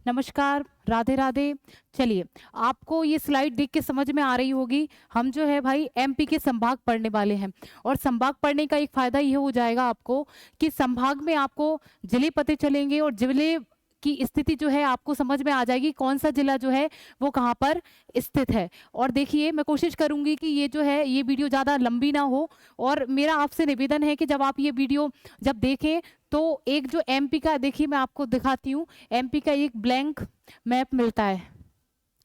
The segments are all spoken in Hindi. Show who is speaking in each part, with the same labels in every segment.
Speaker 1: नमस्कार, राधे राधे। चलिए, आपको ये स्लाइड देख के समझ में आ रही होगी, हम जो है भाई एमपी के संभाग पढ़ने वाले हैं। और संभाग पढ़ने का एक फ़ायदा ये हो जाएगा आपको कि संभाग में आपको जिले पते चलेंगे और जिले की स्थिति जो है आपको समझ में आ जाएगी, कौन सा जिला जो है वो कहाँ पर स्थित है। और देखिए, मैं कोशिश करूँगी कि ये जो है ये वीडियो ज़्यादा लंबी ना हो। और मेरा आपसे निवेदन है कि जब आप ये वीडियो जब देखें तो एक जो एमपी का, देखिए मैं आपको दिखाती हूँ, एमपी का एक ब्लैंक मैप मिलता है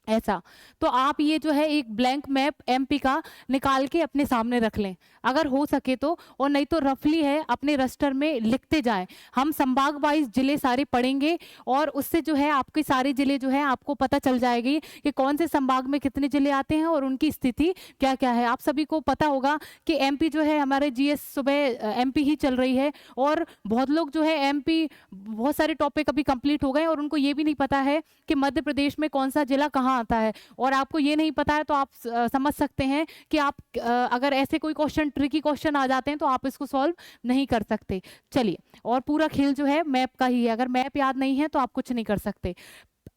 Speaker 1: ऐसा। तो आप ये जो है एक ब्लैंक मैप एमपी का निकाल के अपने सामने रख लें अगर हो सके तो, और नहीं तो रफली है अपने रजिस्टर में लिखते जाएं। हम संभाग वाइज जिले सारे पढ़ेंगे और उससे जो है आपके सारे जिले जो है आपको पता चल जाएगी कि कौन से संभाग में कितने जिले आते हैं और उनकी स्थिति क्या क्या है। आप सभी को पता होगा कि एमपी जो है हमारे जीएस सुबह एमपी ही चल रही है, और बहुत लोग जो है एमपी बहुत सारे टॉपिक अभी कंप्लीट हो गए और उनको ये भी नहीं पता है कि मध्य प्रदेश में कौन सा जिला कहाँ आता है। और आपको ये नहीं पता है तो आप समझ सकते हैं कि आप अगर ऐसे कोई क्वेश्चन, ट्रिकी क्वेश्चन आ जाते हैं तो आप इसको सॉल्व नहीं कर सकते। चलिए, और पूरा खेल जो है मैप का ही है, अगर मैप याद नहीं है तो आप कुछ नहीं कर सकते।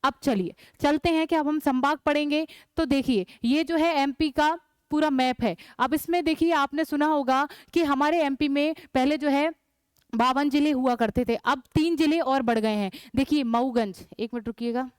Speaker 1: अब चलिए चलते हैं कि अब हम संभाग पढ़ेंगे। तो देखिए, ये जो है एमपी का पूरा मैप है। अब इसमें देखिए, आपने सुना होगा कि हमारे एमपी में पहले जो है 52 जिले हुआ करते थे, अब 3 जिले और बढ़ गए हैं। देखिए मऊगंज, एक मिनट रुकिएगा,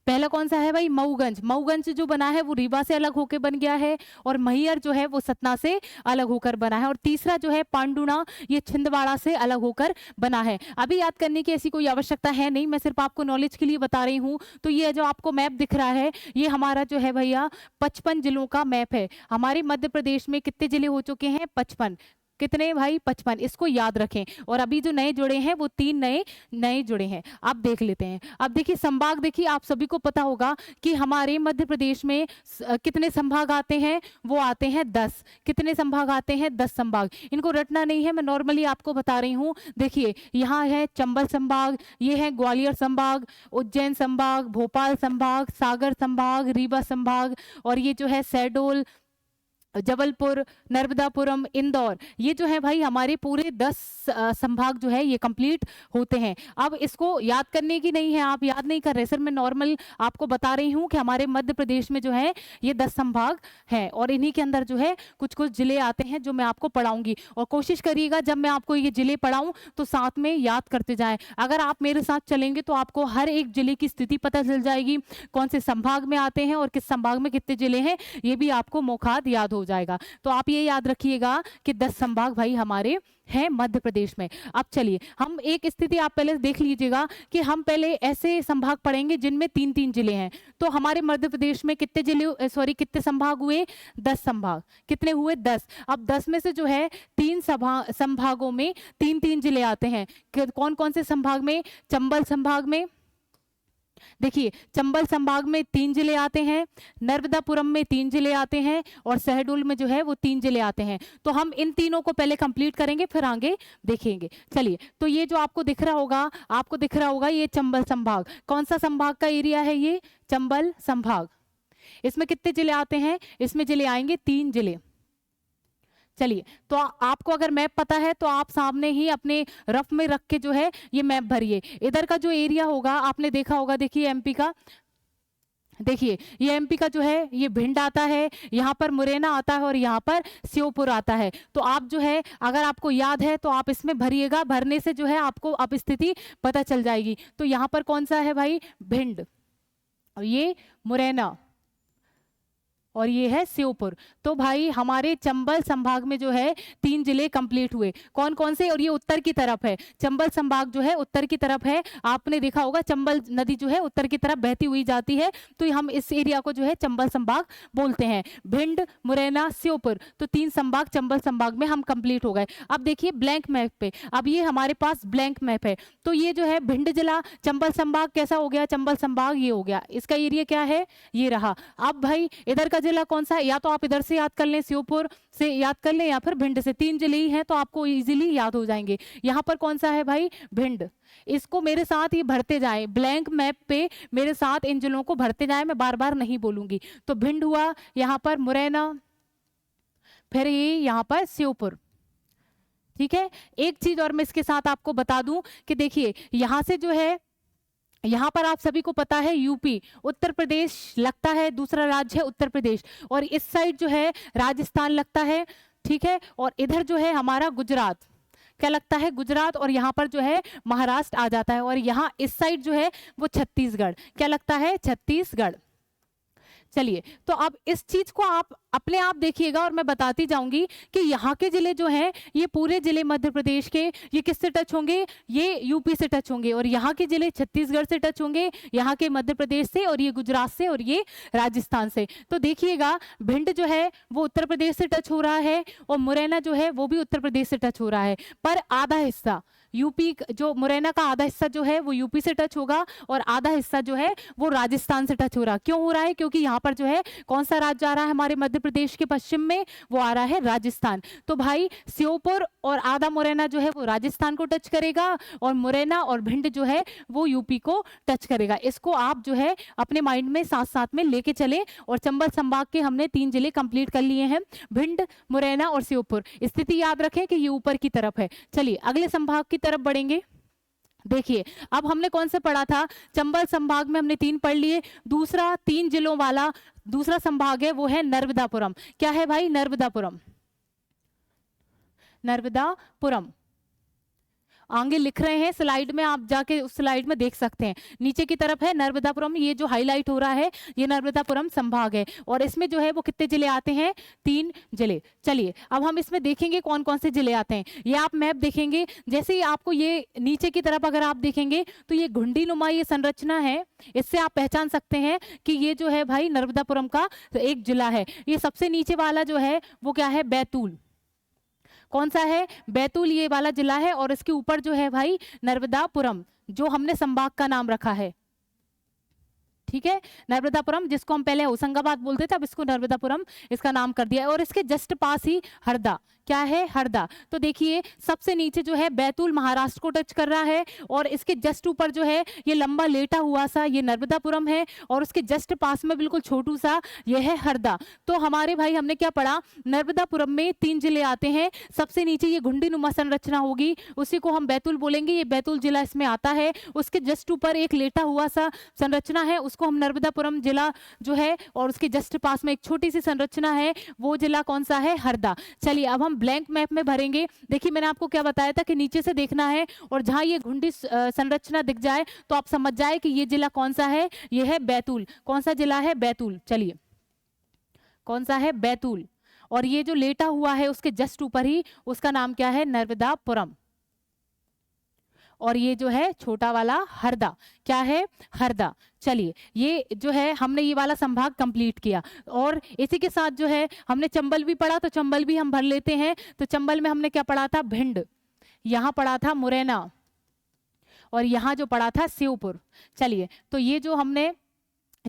Speaker 1: पहला कौन सा है भाई? मऊगंज। मऊगंज जो बना है वो रीवा से अलग होकर बन गया है, और मैहर जो है वो सतना से अलग होकर बना है। और तीसरा जो है पांडुना, ये छिंदवाड़ा से अलग होकर बना है। अभी याद करने की ऐसी कोई आवश्यकता है नहीं, मैं सिर्फ आपको नॉलेज के लिए बता रही हूँ। तो ये जो आपको मैप दिख रहा है, ये हमारा जो है भैया 55 जिलों का मैप है। हमारे मध्य प्रदेश में कितने जिले हो चुके हैं? 55। कितने भाई? 55। इसको याद रखें। और अभी जो नए जुड़े हैं वो 3 नए नए जुड़े हैं। अब देख लेते हैं। अब देखिए संभाग, देखिए आप सभी को पता होगा कि हमारे मध्य प्रदेश में कितने संभाग आते हैं? वो आते हैं 10। कितने संभाग आते हैं? 10 संभाग। इनको रटना नहीं है, मैं नॉर्मली आपको बता रही हूँ। देखिए यहाँ है चंबल संभाग, ये है ग्वालियर संभाग, उज्जैन संभाग, भोपाल संभाग, सागर संभाग, रीवा संभाग, और ये जो है शहडोल, जबलपुर, नर्मदापुरम, इंदौर, ये जो है भाई हमारे पूरे 10 संभाग जो है ये कंप्लीट होते हैं। अब इसको याद करने की नहीं है, आप याद नहीं कर रहे सर, मैं नॉर्मल आपको बता रही हूँ कि हमारे मध्य प्रदेश में जो है ये 10 संभाग हैं, और इन्हीं के अंदर जो है कुछ कुछ जिले आते हैं जो मैं आपको पढ़ाऊंगी। और कोशिश करिएगा जब मैं आपको ये जिले पढ़ाऊँ तो साथ में याद करते जाएं। अगर आप मेरे साथ चलेंगे तो आपको हर एक जिले की स्थिति पता चल जाएगी, कौन से संभाग में आते हैं और किस संभाग में कितने जिले हैं, ये भी आपको मौखात याद हो जाएगा। तो आप ये याद रखिएगा कि 10 संभाग भाई हमारे हैं मध्य प्रदेश में। अब चलिए हम एक स्थिति आप पहले देख लीजिएगा कि हम पहले ऐसे संभाग पढ़ेंगे जिनमें 3-3 जिले हैं। तो हमारे मध्य प्रदेश में कितने जिले, सॉरी कितने संभाग हुए? 10 संभाग। कितने हुए? 10। अब 10 में से जो है 3 संभागों में 3-3 जिले आते हैं। कौन कौन से संभाग में? चंबल संभाग में, देखिए चंबल संभाग में 3 जिले आते हैं, नर्मदापुरम में 3 जिले आते हैं, और शहडोल में जो है वो 3 जिले आते हैं। तो हम इन तीनों को पहले कंप्लीट करेंगे फिर आगे देखेंगे। चलिए, तो ये जो आपको दिख रहा होगा, आपको दिख रहा होगा ये चंबल संभाग। कौन सा संभाग का एरिया है ये? चंबल संभाग। इसमें कितने जिले आते हैं? इसमें जिले आएंगे 3 जिले। चलिए, तो आपको अगर मैप पता है तो आप सामने ही अपने रफ में रख के जो है ये मैप भरिए। इधर का जो एरिया होगा आपने देखा होगा, देखिए एमपी का, देखिए ये एमपी का जो है ये भिंड आता है, यहाँ पर मुरैना आता है, और यहाँ पर श्योपुर आता है। तो आप जो है अगर आपको याद है तो आप इसमें भरिएगा, भरने से जो है आपको अब स्थिति पता चल जाएगी। तो यहाँ पर कौन सा है भाई? भिंड, और ये मुरैना, और ये है श्योपुर। तो भाई हमारे चंबल संभाग में जो है 3 जिले कंप्लीट हुए। कौन कौन से? और ये उत्तर की तरफ है, चंबल संभाग जो है उत्तर की तरफ है। आपने देखा होगा चंबल नदी जो है उत्तर की तरफ बहती हुई जाती है, तो हम इस एरिया को जो है चंबल संभाग बोलते हैं। भिंड, मुरैना, श्योपुर, तो 3 संभाग चंबल संभाग में हम कंप्लीट हो गए। अब देखिए ब्लैंक मैप पे, अब ये हमारे पास ब्लैंक मैप है। तो ये जो है भिंड जिला, चंबल संभाग कैसा हो गया? चंबल संभाग ये हो गया, इसका एरिया क्या है? ये रहा। अब भाई इधर का जिला कौन सा है? या तो आप इधर से याद कर लें, श्योपुर से याद कर लें, या फिर भिंड से। 3 जिले ही हैं तो आपको इजीली याद हो जाएंगे। यहाँ पर कौन सा है भाई? भिंड। इसको मेरे साथ ही भरते जाएं, ब्लैंक मैप पे मेरे साथ इन जिलों को भरते जाएं, मैं बार बार नहीं बोलूंगी। तो भिंड हुआ, यहाँ पर मुरैना, फिर ये यहाँ पर श्योपुर। ठीक है, एक चीज और मैं इसके साथ आपको बता दूं कि देखिए यहां से जो है यहाँ पर आप सभी को पता है यूपी, उत्तर प्रदेश लगता है, दूसरा राज्य है उत्तर प्रदेश, और इस साइड जो है राजस्थान लगता है, ठीक है, और इधर जो है हमारा गुजरात, क्या लगता है, गुजरात, और यहाँ पर जो है महाराष्ट्र आ जाता है, और यहाँ इस साइड जो है वो छत्तीसगढ़, क्या लगता है, छत्तीसगढ़। चलिए, तो अब इस चीज को आप अपने आप देखिएगा और मैं बताती जाऊंगी कि यहाँ के जिले जो हैं ये पूरे जिले मध्य प्रदेश के, ये किससे टच होंगे, ये यूपी से टच होंगे, और यहाँ के जिले छत्तीसगढ़ से टच होंगे, यहाँ के मध्य प्रदेश से, और ये गुजरात से, और ये राजस्थान से। तो देखिएगा भिंड जो है वो उत्तर प्रदेश से टच हो रहा है, और मुरैना जो है वो भी उत्तर प्रदेश से टच हो रहा है, पर आधा हिस्सा यूपी, जो मुरैना का आधा हिस्सा जो है वो यूपी से टच होगा, और आधा हिस्सा जो है वो राजस्थान से टच हो रहा है। क्यों हो रहा है, क्योंकि यहाँ पर जो है कौन सा राज्य आ रहा है हमारे मध्य प्रदेश के पश्चिम में, वो आ रहा है राजस्थान। तो भाई श्योपुर और आधा मुरैना जो है वो राजस्थान को टच करेगा, और मुरैना और भिंड जो है वो यूपी को टच करेगा। इसको आप जो है अपने माइंड में साथ साथ में लेके चले, और चंबल संभाग के हमने 3 जिले कंप्लीट कर लिए हैं, भिंड, मुरैना और श्योपुर। स्थिति याद रखें कि ये ऊपर की तरफ है। चलिए अगले संभाग की तरफ बढ़ेंगे। देखिए अब हमने कौन सा पढ़ा था, चंबल संभाग में हमने 3 पढ़ लिए। दूसरा 3 जिलों वाला दूसरा संभाग है वो है नर्मदापुरम। क्या है भाई, नर्मदापुरम, नर्मदापुरम। आगे लिख रहे हैं स्लाइड में, आप जाके उस स्लाइड में देख सकते हैं, नीचे की तरफ है नर्मदापुरम, ये जो हाईलाइट हो रहा है ये नर्मदापुरम संभाग है, और इसमें जो है वो कितने जिले आते हैं, 3 जिले। चलिए अब हम इसमें देखेंगे कौन कौन से जिले आते हैं। ये आप मैप देखेंगे, जैसे ही आपको ये नीचे की तरफ अगर आप देखेंगे तो ये घुंडी नुमा ये संरचना है, इससे आप पहचान सकते हैं कि ये जो है भाई नर्मदापुरम का एक जिला है। ये सबसे नीचे वाला जो है वो क्या है, बैतूल। कौन सा है, बैतूल ये वाला जिला है, और इसके ऊपर जो है भाई नर्मदापुरम, जो हमने संभाग का नाम रखा है, ठीक है, नर्मदापुरम, जिसको हम पहले होशंगाबाद बोलते थे अब इसको नर्मदापुरम इसका नाम कर दिया है। और इसके जस्ट पास ही हरदा, क्या है, हरदा। तो देखिए सबसे नीचे जो है बैतूल महाराष्ट्र को टच कर रहा है, और इसके जस्ट ऊपर जो है ये लंबा लेटा हुआ सा ये नर्मदापुरम है, और उसके जस्ट पास में बिल्कुल छोटू सा ये है हरदा। तो हमारे भाई हमने क्या पढ़ा, नर्मदापुरम में 3 जिले आते हैं। सबसे नीचे ये घुंडी नुमा संरचना होगी, उसी को हम बैतूल बोलेंगे, ये बैतूल जिला इसमें आता है। उसके जस्ट ऊपर एक लेटा हुआ सा संरचना है, उसको हम नर्मदापुरम जिला जो है, और उसके जस्ट पास में एक छोटी सी संरचना है, वो जिला कौन सा है, हरदा। चलिए अब हम ब्लैंक मैप में भरेंगे। देखिए मैंने आपको क्या बताया था कि नीचे से देखना है, और जहां ये घुंडी संरचना दिख जाए तो आप समझ जाए कि ये जिला कौन सा है, ये है बैतूल। कौन सा जिला है, बैतूल। चलिए कौन सा है, बैतूल। और ये जो लेटा हुआ है उसके जस्ट ऊपर ही उसका नाम क्या है, नर्मदापुरम। और ये जो है छोटा वाला हरदा, क्या है, हरदा। चलिए ये जो है हमने ये वाला संभाग कंप्लीट किया, और इसी के साथ जो है हमने चंबल भी पढ़ा, तो चंबल भी हम भर लेते हैं। तो चंबल में हमने क्या पढ़ा था, भिंड, यहाँ पढ़ा था मुरैना, और यहाँ जो पढ़ा था श्योपुर। चलिए तो ये जो हमने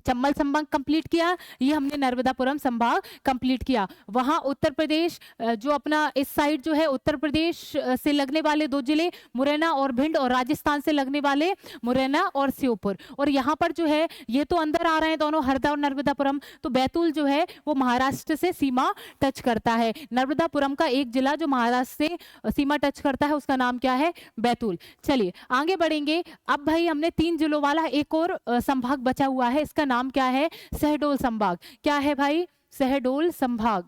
Speaker 1: चंबल संभाग कंप्लीट किया, ये हमने नर्मदापुरम संभाग कंप्लीट किया। वहां उत्तर प्रदेश जो अपना इस साइड जो है उत्तर प्रदेश से लगने वाले 2 जिले मुरैना और भिंड, और राजस्थान से लगने वाले मुरैना और श्योपुर। और यहाँ पर जो है ये तो अंदर आ रहे हैं दोनों, हरदा और नर्मदापुरम। तो बैतूल जो है वो महाराष्ट्र से सीमा टच करता है। नर्मदापुरम का एक जिला जो महाराष्ट्र से सीमा टच करता है उसका नाम क्या है, बैतूल। चलिए आगे बढ़ेंगे। अब भाई हमने 3 जिलों वाला एक और संभाग बचा हुआ है, इसका नाम क्या है, शहडोल संभाग। क्या है भाई, शहडोल संभाग।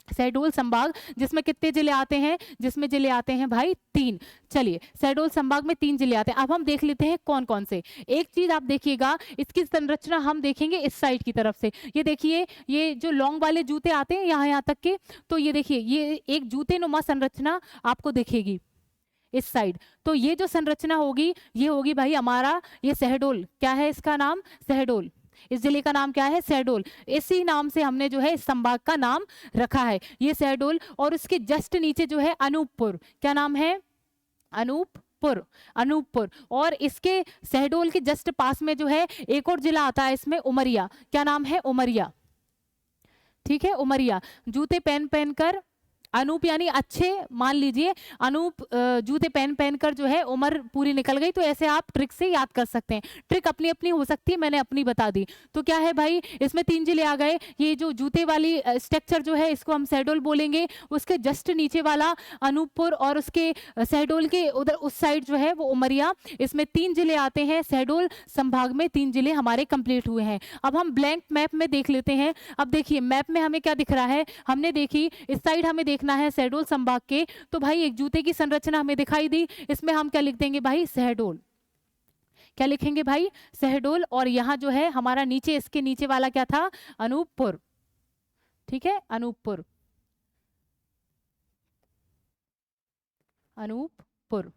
Speaker 1: शहडोल संभाग जिसमें कितने जिले आते हैं, जिसमें जिले आते हैं भाई 3। चलिए शहडोल संभाग में 3 जिले आते हैं। अब हम देख लेते हैं कौन कौन से। एक चीज आप देखिएगा, इसकी संरचना हम देखेंगे इस साइड की तरफ से। ये देखिए ये जो लॉन्ग वाले जूते आते हैं यहाँ तक के, तो ये देखिए ये एक जूते नुमा संरचना आपको दिखेगी इस साइड। तो ये जो संरचना होगी ये होगी भाई हमारा ये शहडोल। क्या है इसका नाम, शहडोल। इस जिले का नाम क्या है, शहडोल। इसी नाम से हमने जो है इस संभाग का नाम रखा है, ये शहडोल। और उसके जस्ट नीचे जो है अनूपपुर। क्या नाम है, अनूपपुर। अनूपपुर। और इसके शहडोल के जस्ट पास में जो है एक और जिला आता है इसमें, उमरिया। क्या नाम है, उमरिया। ठीक है, उमरिया। जूते पहन पहन कर अनूप यानी अच्छे, मान लीजिए अनूप जूते पहन पहन कर जो है उम्र पूरी निकल गई, तो ऐसे आप ट्रिक से याद कर सकते हैं। ट्रिक अपनी अपनी हो सकती है, मैंने अपनी बता दी। तो क्या है भाई, इसमें 3 जिले आ गए। ये जो जूते वाली स्ट्रक्चर जो है इसको हम शहडोल बोलेंगे, उसके जस्ट नीचे वाला अनूपपुर और उसके शहडोल के उधर उस साइड जो है वो उमरिया। इसमें 3 जिले आते हैं, शहडोल संभाग में 3 जिले हमारे कंप्लीट हुए हैं। अब हम ब्लैंक मैप में देख लेते हैं। अब देखिए मैप में हमें क्या दिख रहा है, हमने देखी इस साइड हमें देखना है शहडोल संभाग के, तो भाई एक जूते की संरचना हमें दिखाई दी, इसमें हम क्या लिख देंगे भाई, शहडोल। क्या लिखेंगे भाई, शहडोल। और यहाँ जो है हमारा नीचे, इसके नीचे वाला क्या था, अनूपपुर। ठीक है, अनूपपुर, अनूपपुर।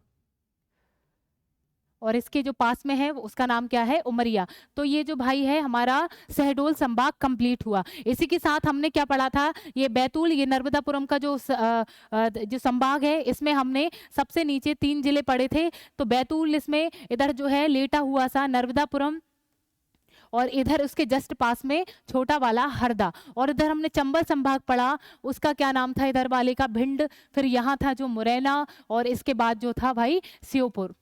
Speaker 1: और इसके जो पास में है उसका नाम क्या है, उमरिया। तो ये जो भाई है हमारा शहडोल संभाग कंप्लीट हुआ। इसी के साथ हमने क्या पढ़ा था, ये बैतूल, ये नर्मदापुरम का जो संभाग है, इसमें हमने सबसे नीचे 3 जिले पढ़े थे। तो बैतूल इसमें इधर जो है लेटा हुआ सा नर्मदापुरम, और इधर उसके जस्ट पास में छोटा वाला हरदा। और इधर हमने चंबल संभाग पढ़ा, उसका क्या नाम था इधर वाले का, भिंड। फिर यहाँ था जो मुरैना, और इसके बाद जो था भाई श्योपुर।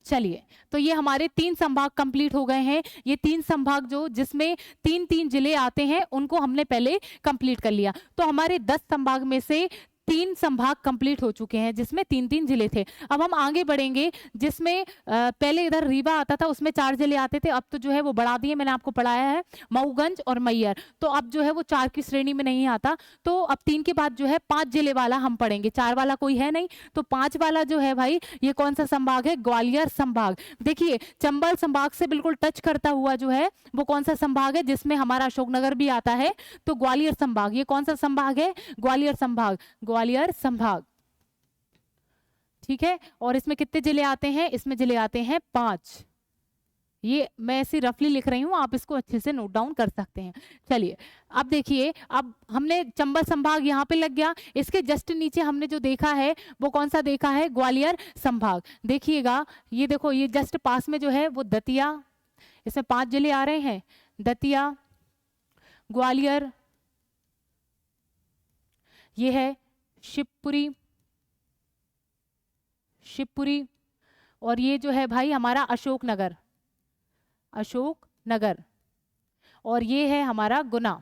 Speaker 1: चलिए, तो ये हमारे 3 संभाग कंप्लीट हो गए हैं। ये 3 संभाग जो जिसमें 3-3 जिले आते हैं उनको हमने पहले कंप्लीट कर लिया। तो हमारे 10 संभाग में से 3 संभाग कंप्लीट हो चुके हैं जिसमें 3-3 जिले थे। अब हम आगे बढ़ेंगे, जिसमें पहले इधर रीवा आता था, उसमें 4 जिले आते थे। अब तो जो है वो बढ़ा दिए, मैंने आपको पढ़ाया है, मऊगंज और मैयर। तो अब जो है वो 4 की श्रेणी में नहीं आता। तो अब 3 के बाद जो है 5 जिले वाला हम पढ़ेंगे, 4 वाला कोई है नहीं। तो 5 वाला जो है भाई, ये कौन सा संभाग है, ग्वालियर संभाग। देखिए चंबल संभाग से बिल्कुल टच करता हुआ जो है वो कौन सा संभाग है, जिसमें हमारा अशोकनगर भी आता है, तो ग्वालियर संभाग। ये कौन सा संभाग है, ग्वालियर संभाग, ग्वालियर संभाग। ठीक है, और इसमें कितने जिले आते हैं, इसमें जिले आते हैं 5। ये मैं ऐसे रफली लिख रही हूं, आप इसको अच्छे से नोट डाउन कर सकते हैं। चलिए, अब देखिए, अब हमने चंबल संभाग यहाँ पे लग गया, इसके जस्ट नीचे हमने जो देखा है वो कौन सा देखा है, ग्वालियर संभाग। देखिएगा, ये देखो, ये जस्ट पास में जो है वो दतिया, इसमें 5 जिले आ रहे हैं, दतिया, ग्वालियर, ये है शिवपुरी, शिवपुरी, और ये जो है भाई हमारा अशोकनगर, अशोकनगर, और ये है हमारा गुना।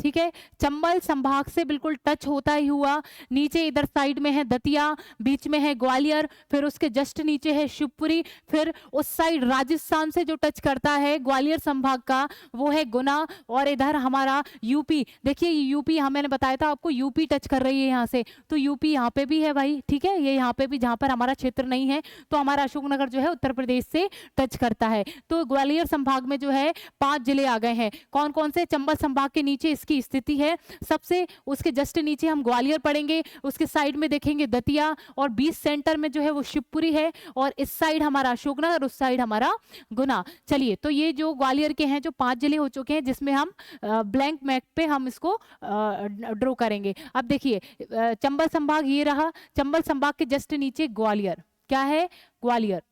Speaker 1: ठीक है, चंबल संभाग से बिल्कुल टच होता ही हुआ, नीचे इधर साइड में है दतिया, बीच में है ग्वालियर, फिर उसके जस्ट नीचे है शिवपुरी, फिर उस साइड राजस्थान से जो टच करता है ग्वालियर संभाग का वो है गुना, और इधर हमारा यूपी। देखिए यूपी, मैंने बताया था आपको, यूपी टच कर रही है यहाँ से, तो यूपी यहाँ पे भी है भाई। ठीक है, ये यहाँ पे भी, जहाँ पर हमारा क्षेत्र नहीं है, तो हमारा अशोकनगर जो है उत्तर प्रदेश से टच करता है। तो ग्वालियर संभाग में जो है 5 जिले आ गए हैं। कौन कौन से, चंबल संभाग के नीचे इसकी स्थिति है सबसे, उसके जस्ट नीचे हम ग्वालियर पढ़ेंगे, उसके साइड में देखेंगे दतिया, और बीच सेंटर में जो है वो शिवपुरी है, और इस साइड हमारा अशोकनगर, उस साइड हमारा गुना। चलिए, तो ये जो ग्वालियर के हैं जो 5 जिले हो चुके हैं, जिसमें हम ब्लैंक मैप पे हम इसको ड्रॉ करेंगे। अब देखिए, चंबल संभाग ये रहा, चंबल संभाग के जस्ट नीचे ग्वालियर, क्या है, ग्वालियर,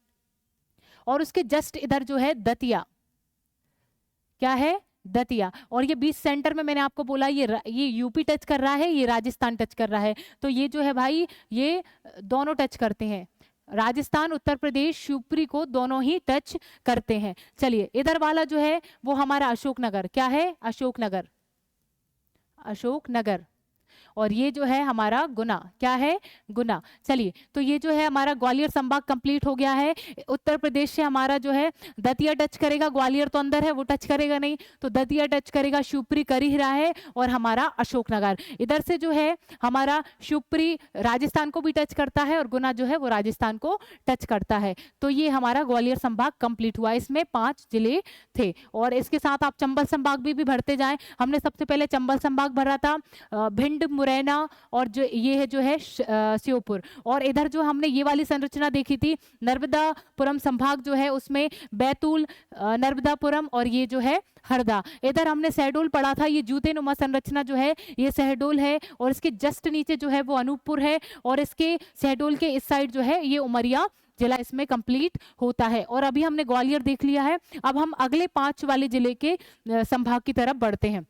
Speaker 1: और उसके जस्ट इधर जो है दतिया, क्या है, दतिया, और ये बीच सेंटर में मैंने आपको बोला ये यूपी टच कर रहा है, ये राजस्थान टच कर रहा है। तो ये जो है भाई, ये दोनों टच करते हैं, राजस्थान, उत्तर प्रदेश, शिवपुरी को दोनों ही टच करते हैं। चलिए, इधर वाला जो है वो हमारा अशोकनगर, क्या है, अशोकनगर, अशोकनगर, और ये जो है हमारा गुना, क्या है, गुना। चलिए, तो ये जो है हमारा ग्वालियर संभाग कंप्लीट हो गया है। उत्तर प्रदेश से हमारा जो है दतिया टच करेगा, ग्वालियर तो अंदर है, वो टच करेगा नहीं, तो दतिया टच करेगा, शिवपुरी कर ही रहा है, और हमारा अशोकनगर। इधर से जो है हमारा शिवपुरी राजस्थान को भी टच करता है, और गुना जो है वो राजस्थान को टच करता है। तो ये हमारा ग्वालियर संभाग कंप्लीट हुआ, इसमें 5 जिले थे। और इसके साथ आप चंबल संभाग भी भरते जाएं। हमने सबसे पहले चंबल संभाग भरा था, भिंड, मुरैना, और जो ये है जो है श्योपुर। और इधर जो हमने ये वाली संरचना देखी थी, नर्मदापुरम संभाग जो है उसमें बैतूल, नर्मदापुरम, और ये जो है हरदा। इधर हमने शहडोल पढ़ा था, ये जूते नुमा संरचना जो है ये शहडोल है, और इसके जस्ट नीचे जो है वो अनूपपुर है, और इसके शहडोल के इस साइड जो है ये उमरिया जिला इसमें कंप्लीट होता है। और अभी हमने ग्वालियर देख लिया है, अब हम अगले 5 वाले जिले के संभाग की तरफ बढ़ते हैं।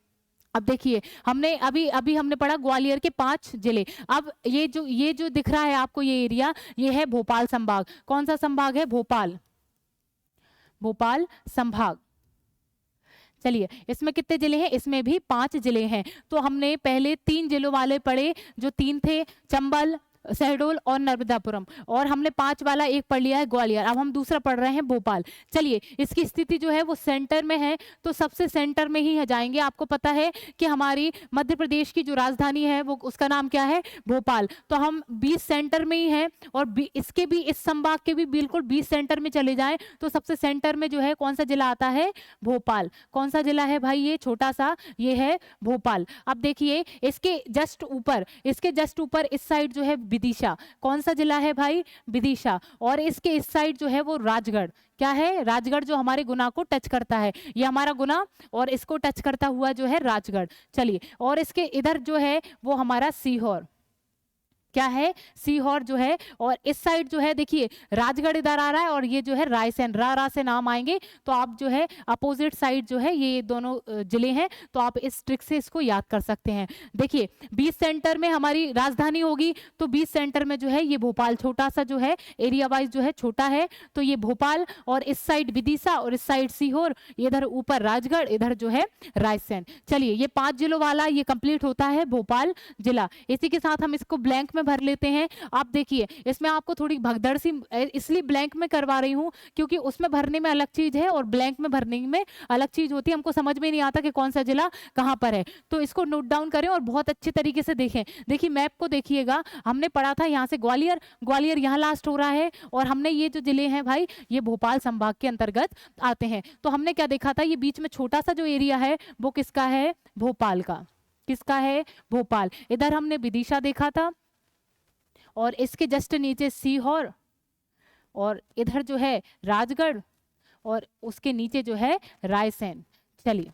Speaker 1: अब देखिए हमने अभी अभी हमने पढ़ा ग्वालियर के 5 जिले। अब ये जो दिख रहा है आपको ये एरिया, ये है भोपाल संभाग। कौन सा संभाग है? भोपाल, भोपाल संभाग। चलिए इसमें कितने जिले हैं? इसमें भी 5 जिले हैं। तो हमने पहले 3 जिलों वाले पढ़े, जो 3 थे, चंबल, शहडोल और नर्मदापुरम, और हमने 5 वाला एक पढ़ लिया है ग्वालियर। अब हम दूसरा पढ़ रहे हैं भोपाल। चलिए इसकी स्थिति जो है वो सेंटर में है, तो सबसे सेंटर में ही जाएंगे। आपको पता है कि हमारी मध्य प्रदेश की जो राजधानी है वो उसका नाम क्या है? भोपाल। तो हम 20 सेंटर में ही हैं, और इसके भी, इस संभाग के भी बिल्कुल 20 सेंटर में चले जाएं तो सबसे सेंटर में जो है कौन सा जिला आता है? भोपाल। कौन सा जिला है भाई? ये छोटा सा, ये है भोपाल। अब देखिए इसके जस्ट ऊपर, इसके जस्ट ऊपर इस साइड जो है विदिशा। कौन सा जिला है भाई? विदिशा। और इसके इस साइड जो है वो राजगढ़। क्या है? राजगढ़, जो हमारे गुना को टच करता है। ये हमारा गुना और इसको टच करता हुआ जो है राजगढ़। चलिए, और इसके इधर जो है वो हमारा सीहोर। क्या है? सीहोर जो है। और इस साइड जो है देखिए राजगढ़ इधर आ रहा है, और ये जो है रायसेन, रा से नाम आएंगे तो आप जो है अपोजिट साइड जो है ये दोनों जिले हैं। तो आप इस ट्रिक से इसको याद कर सकते हैं। देखिए 20 सेंटर में हमारी राजधानी होगी, तो 20 सेंटर में जो है ये भोपाल छोटा सा जो है, एरिया वाइज जो है छोटा है, तो ये भोपाल, और इस साइड विदिशा, और इस साइड सीहोर, इधर ऊपर राजगढ़, इधर जो है रायसेन। चलिए ये 5 जिलों वाला ये कंप्लीट होता है भोपाल जिला। इसी के साथ हम इसको ब्लैंक में भर लेते हैं। आप देखिए इसमें आपको थोड़ी भगदड़ सी इसलिए ब्लैंक में करवा रही हूं, क्योंकि उसमें भरने में अलग चीज है और ब्लैंक में भरने में अलग चीज होती है। हमको समझ में नहीं आता कि कौन सा जिला कहां पर है। तो इसको नोट डाउन करें और बहुत अच्छे तरीके से देखें। देखिए मैप को देखिएगा, हमने पढ़ा था यहां से ग्वालियर, ग्वालियर यहां लास्ट हो रहा है, और हमने ये जो जिले हैं भाई ये भोपाल संभाग के अंतर्गत आते हैं। तो हमने क्या देखा था? ये बीच में छोटा सा जो एरिया है वो किसका है? भोपाल का। किसका है? भोपाल। इधर हमने विदिशा देखा था, और इसके जस्ट नीचे सीहोर, और इधर जो है राजगढ़, और उसके नीचे जो है रायसेन। चलिए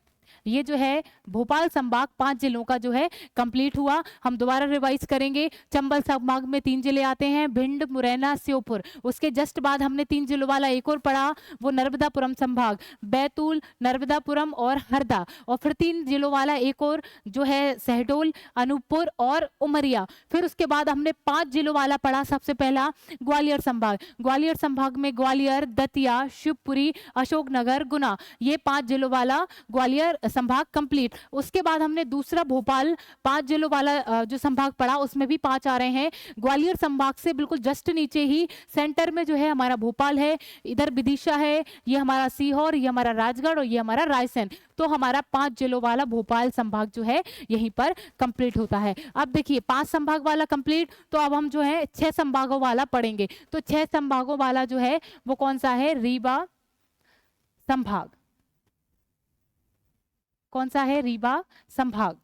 Speaker 1: ये जो है भोपाल संभाग 5 जिलों का जो है कंप्लीट हुआ। हम दोबारा रिवाइज करेंगे। चंबल संभाग में 3 जिले आते हैं, भिंड, मुरैना, श्योपुर। उसके जस्ट बाद हमने 3 जिलों वाला एक और पढ़ा, वो नर्मदापुरम संभाग, बैतूल, नर्मदापुरम और हरदा। और फिर 3 जिलों वाला एक और जो है शहडोल, अनूपपुर और उमरिया। फिर उसके बाद हमने 5 जिलों वाला पढ़ा, सबसे पहला ग्वालियर संभाग। ग्वालियर संभाग में ग्वालियर, दतिया, शिवपुरी, अशोकनगर, गुना, ये 5 जिलों वाला ग्वालियर संभाग कंप्लीट। उसके बाद हमने दूसरा भोपाल 5 जिलों वाला जो संभाग पढ़ा, उसमें भी 5 आ रहे हैं। ग्वालियर संभाग से बिल्कुल जस्ट नीचे ही सेंटर में जो है हमारा भोपाल है, इधर विदिशा है, ये हमारा सीहोर, ये हमारा राजगढ़ और ये हमारा रायसेन। तो हमारा 5 जिलों वाला भोपाल संभाग जो है यहीं पर कंप्लीट होता है। अब देखिए 5 संभाग वाला कंप्लीट, तो अब हम जो है 6 संभागों वाला पढ़ेंगे। तो 6 संभागों वाला जो है वो कौन सा है? रीवा संभाग। कौन सा है? रीवा संभाग।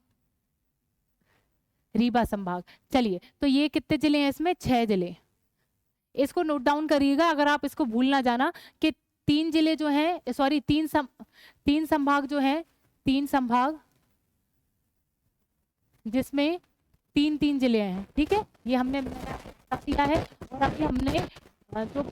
Speaker 1: रीवा संभाग। चलिए तो ये कितने जिले हैं? इसमें 6 जिले। इसको नोट डाउन करिएगा, अगर आप इसको भूल ना जाना कि 3 जिले जो हैं, सॉरी 3 संभाग जो हैं, 3 संभाग जिसमें 3 जिले हैं। ठीक है, ये हमने किया है। और अभी हमने जो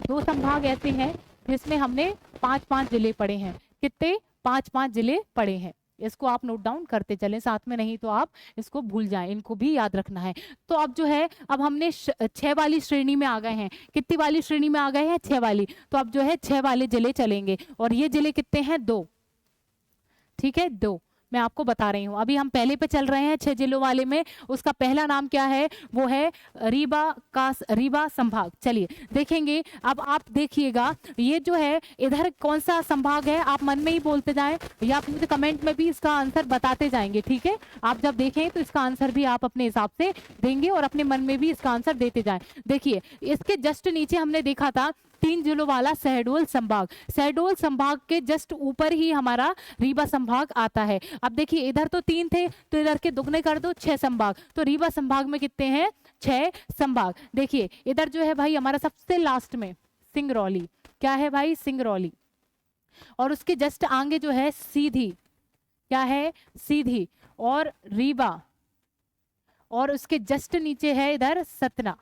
Speaker 1: 2 संभाग ऐसे हैं जिसमें हमने 5 जिले पढ़े हैं। कितने? 5 जिले पढ़े हैं। इसको आप नोट डाउन करते चलें साथ में, नहीं तो आप इसको भूल जाएं, इनको भी याद रखना है। तो अब जो है अब हमने 6 वाली श्रेणी में आ गए हैं। कितनी वाली श्रेणी में आ गए हैं? 6 वाली। तो अब जो है 6 वाले जिले चलेंगे, और ये जिले कितने हैं? 2। ठीक है, 2 मैं आपको बता रही हूँ। अभी हम पहले पे चल रहे हैं 6 जिलों वाले में। उसका पहला नाम क्या है? वो है रीवा संभाग। चलिए देखेंगे। अब आप देखिएगा ये जो है इधर कौन सा संभाग है, आप मन में ही बोलते जाएं या आप मुझे कमेंट में भी इसका आंसर बताते जाएंगे। ठीक है, आप जब देखें तो इसका आंसर भी आप अपने हिसाब से देंगे और अपने मन में भी इसका आंसर देते जाएं। देखिए इसके जस्ट नीचे हमने देखा था 3 जिलों वाला शहडोल संभाग। शहडोल संभाग के जस्ट ऊपर ही हमारा रीवा संभाग आता है। अब देखिए इधर तो 3 थे, तो इधर के दुगने कर दो, 6 संभाग। तो रीवा संभाग में कितने हैं? 6 संभाग। देखिए इधर जो है भाई हमारा सबसे लास्ट में सिंगरौली। क्या है भाई? सिंगरौली। और उसके जस्ट आगे जो है सीधी। क्या है? सीधी और रीवा। और उसके जस्ट नीचे है इधर सतना।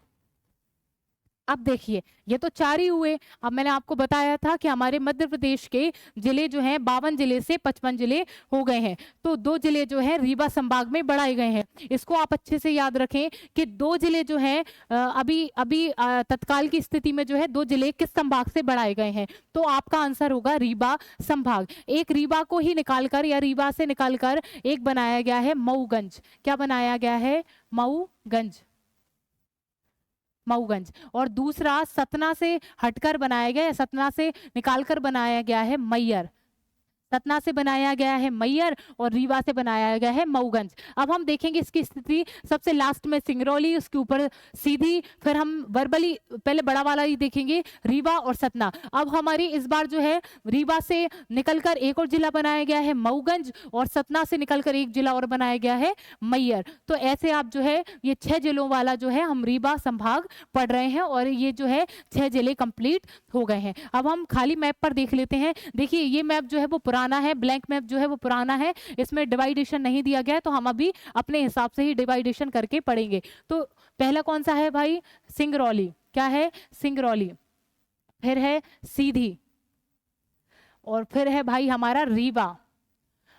Speaker 1: अब देखिए ये तो 4 ही हुए। अब मैंने आपको बताया था कि हमारे मध्य प्रदेश के जिले जो हैं 52 जिले से 55 जिले हो गए हैं। तो 2 जिले जो हैं रीवा संभाग में बढ़ाए गए हैं। इसको आप अच्छे से याद रखें कि 2 जिले जो हैं अभी अभी तत्काल की स्थिति में जो है 2 जिले किस संभाग से बढ़ाए गए हैं। तो आपका आंसर होगा रीवा संभाग। एक रीवा को ही निकालकर या रीवा से निकालकर एक बनाया गया है मऊगंज। क्या बनाया गया है? मऊगंज। मऊगंज। और दूसरा सतना से हटकर बनाया गया है, सतना से निकालकर बनाया गया है मैयर। सतना से बनाया गया है मैयर और रीवा से बनाया गया है मऊगंज। अब हम देखेंगे इसकी स्थिति। सबसे लास्ट में सिंगरौली, उसके ऊपर सीधी, फिर हम वर्बली पहले बड़ा वाला ही देखेंगे, रीवा और सतना। अब हमारी इस बार जो है रीवा से निकलकर एक और जिला बनाया गया है मऊगंज और सतना से निकलकर एक जिला और बनाया गया है मैयर। तो ऐसे आप जो है ये 6 जिलों वाला जो है हम रीवा संभाग पढ़ रहे हैं और ये जो है 6 जिले कंप्लीट हो गए हैं। अब हम खाली मैप पर देख लेते हैं। देखिए ये मैप जो है वो पुराना है, ब्लैंक मैप जो है वो पुराना है, इसमें डिवाइडेशन नहीं दिया गया है, तो हम अभी अपने हिसाब से ही डिवाइडेशन करके पढ़ेंगे। तो पहला कौन सा है भाई? सिंगरौली। क्या है? सिंगरौली। फिर है सीधी और फिर है भाई हमारा रीवा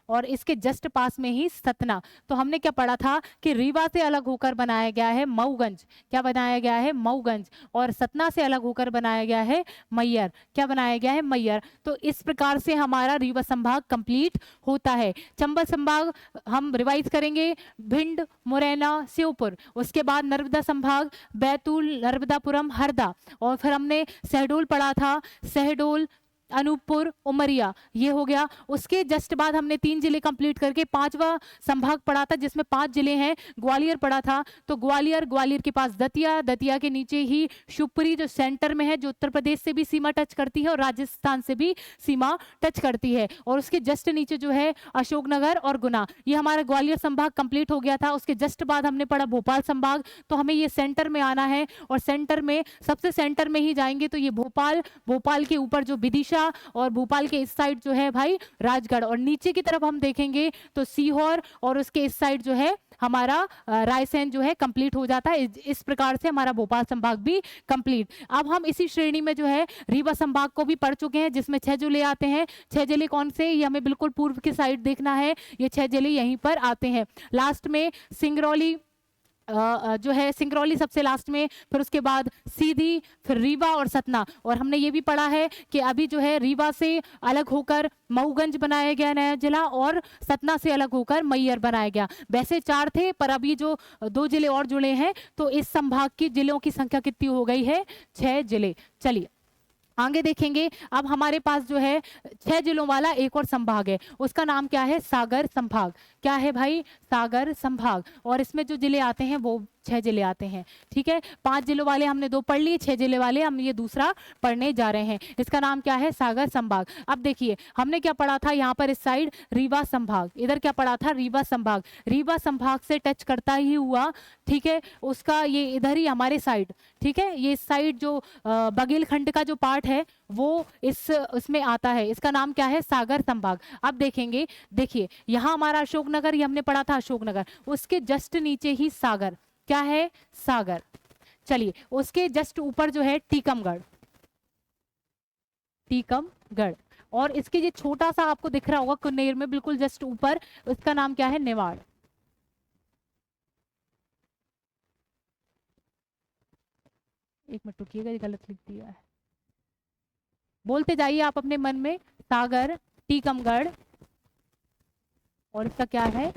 Speaker 1: और इसके जस्ट पास में ही सतना। तो हमने क्या पढ़ा था कि रीवा से अलग होकर बनाया गया है मऊगंज। क्या बनाया गया है? मऊगंज। और सतना से अलग होकर बनाया गया है मैयर। क्या बनाया गया है? मैयर। तो इस प्रकार से हमारा रीवा संभाग कंप्लीट होता है। चंबल संभाग हम रिवाइज करेंगे, भिंड, मुरैना, श्योपुर। उसके बाद नर्मदा संभाग बैतूल, नर्मदापुरम, हरदा। और फिर हमने शहडोल पढ़ा था, शहडोल, अनूपपुर, उमरिया, ये हो गया। उसके जस्ट बाद हमने 3 जिले कंप्लीट करके 5वां संभाग पढ़ा था जिसमें 5 जिले हैं। ग्वालियर पढ़ा था, तो ग्वालियर, ग्वालियर के पास दतिया, दतिया के नीचे ही शिवपुरी जो सेंटर में है, जो उत्तर प्रदेश से भी सीमा टच करती है और राजस्थान से भी सीमा टच करती है। और उसके जस्ट नीचे जो है अशोकनगर और गुना। ये हमारा ग्वालियर संभाग कंप्लीट हो गया था। उसके जस्ट बाद हमने पढ़ा भोपाल संभाग। तो हमें ये सेंटर में आना है और सेंटर में, सबसे सेंटर में ही जाएंगे तो ये भोपाल, भोपाल के ऊपर जो विदिशा और भोपाल के इस साइड जो है भाई राजगढ़, और नीचे की तरफ हम देखेंगे तो सीहोर और उसके इस साइड जो है हमारा रायसेन जो है कंप्लीट हो जाता है। इस प्रकार से हमारा भोपाल संभाग भी कंप्लीट। अब हम इसी श्रेणी में जो है रीवा संभाग को भी पढ़ चुके हैं जिसमें 6 जिले आते हैं। 6 जिले कौन से? ये हमें बिल्कुल पूर्व की साइड देखना है। ये 6 जिले यहीं पर आते हैं। लास्ट में सिंगरौली जो है, सिंगरौली सबसे लास्ट में, फिर उसके बाद सीधी, फिर रीवा और सतना। और हमने ये भी पढ़ा है कि अभी जो है रीवा से अलग होकर मऊगंज बनाया गया नया जिला और सतना से अलग होकर मैयर बनाया गया। वैसे 4 थे पर अभी जो 2 जिले और जुड़े हैं तो इस संभाग की जिलों की संख्या कितनी हो गई है? 6 जिले। चलिए आगे देखेंगे। अब हमारे पास जो है 6 जिलों वाला एक और संभाग है, उसका नाम क्या है? सागर संभाग। क्या है भाई? सागर संभाग। और इसमें जो जिले आते हैं वो 6 जिले आते हैं। ठीक है, 5 जिलों वाले हमने 2 पढ़ लिए, 6 जिले वाले हम ये दूसरा पढ़ने जा रहे हैं। इसका नाम क्या है? सागर संभाग। अब देखिए हमने क्या पढ़ा था यहाँ पर इस साइड? रीवा संभाग। इधर क्या पढ़ा था? रीवा संभाग। रीवा संभाग से टच करता ही हुआ, ठीक है, उसका ये इधर ही हमारे साइड, ठीक है, ये साइड जो बघेलखंड का जो पार्ट है वो इसमें आता है। इसका नाम क्या है? सागर संभाग। अब देखेंगे, देखिए यहाँ हमारा अशोकनगर, ये हमने पढ़ा था अशोकनगर, उसके जस्ट नीचे ही सागर। क्या है? सागर। चलिए उसके जस्ट ऊपर जो है टीकमगढ़, टीकमगढ़। और इसके ये छोटा सा आपको दिख रहा होगा कुन्नेर में बिल्कुल जस्ट ऊपर, उसका नाम क्या है? नेवाड़। एक मिनट रुकिएगा, ये गलत लिख दिया है। बोलते जाइए आप अपने मन में, सागर, टीकमगढ़ और इसका क्या है?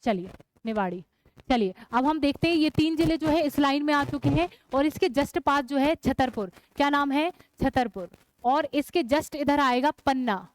Speaker 1: चलिए निवाड़ी। चलिए अब हम देखते हैं ये 3 जिले जो है इस लाइन में आ चुके हैं और इसके जस्ट पास जो है छतरपुर। क्या नाम है? छतरपुर। और इसके जस्ट इधर आएगा पन्ना।